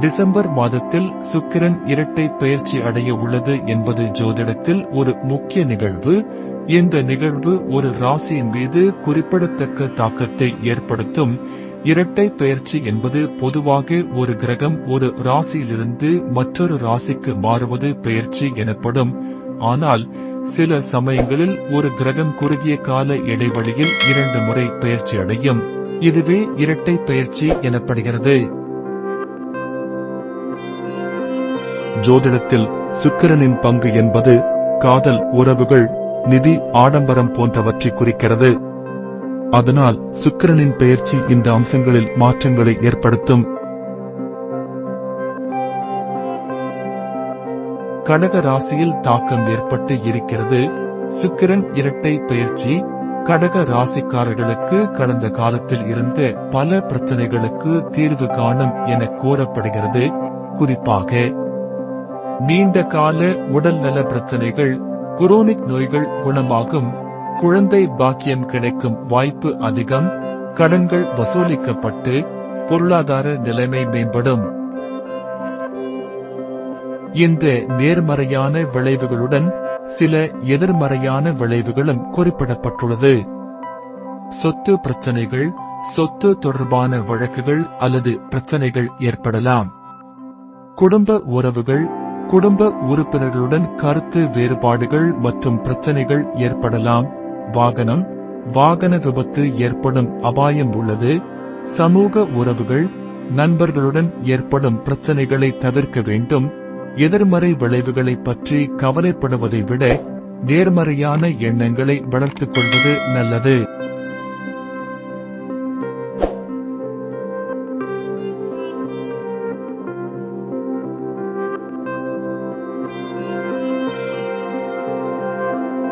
December மாதத்தில் சுக்கிரன் இரட்டை பெயர்ச்சி அடைய உள்ளது என்பது ஜோதிடத்தில் ஒரு முக்கிய நிகழ்வு. இந்த நிகழ்வு ஒரு ராசியின் மீது குறிப்பிடத்தக்க தாக்கத்தை ஏற்படுத்தும். இரட்டை பெயர்ச்சி என்பது பொதுவாக ஒரு கிரகம் ஒரு ராசியிலிருந்து மற்றொரு ராசிக்கு மாறுவது பெயர்ச்சி எனப்படும். ஆனால் சில சமயங்களில் ஒரு கிரகம் குறுகிய கால இடைவெளியில் 2 முறை பெயர்ச்சி அடையும். இதுவே இரட்டை பெயர்ச்சி எனப்படுகிறது. ஜோதிடத்தில் சுக்கிரனின் பங்கு என்பது காதல், உறவுகள், நிதி, ஆடம்பரம் போன்றவற்றை குறிக்கிறது. அதனால் சுக்கிரனின் பெயர்ச்சி இந்த அம்சங்களில் மாற்றங்களை ஏற்படுத்தும். கடக ராசியில் தாக்கம் ஏற்பட்டு இருக்கிறது. சுக்கிரன் இரட்டை பெயர்ச்சி கடக ராசிக்காரர்களுக்கு கடந்த காலத்தில் இருந்த பல பிரச்சனைகளுக்கு தீர்வு காணும் என கூறப்படுகிறது. குறிப்பாக நீண்ட கால உடல் நல பிரச்சனைகள், குரோனிக் நோய்கள் குணமாகும், குழந்தை பாக்கியம் கிடைக்கும் வாய்ப்பு அதிகம், கடன்கள் வசூலிக்கப்பட்டு பொருளாதார நிலைமை மேம்படும். இந்த நேர்மறையான விளைவுகளுடன் சில எதிர்மறையான விளைவுகளும் குறிப்பிடப்பட்டுள்ளது. சொத்து பிரச்சனைகள், சொத்து தொடர்பான வழக்குகள் அல்லது பிரச்சனைகள் ஏற்படலாம். குடும்ப உறவுகள், குடும்ப உறுப்பினர்களுடன் கருத்து வேறுபாடுகள் மற்றும் பிரச்சனைகள் ஏற்படலாம். வாகனம், வாகன விபத்து ஏற்படும் அபாயம் உள்ளது. சமூக உறவுகள், நண்பர்களுடன் ஏற்படும் பிரச்சனைகளை தவிர்க்க வேண்டும். எதிர்மறை விளைவுகளை பற்றி கவலைப்படுவதை விட நேர்மறையான எண்ணங்களை வளர்த்துக் கொள்வது நல்லது.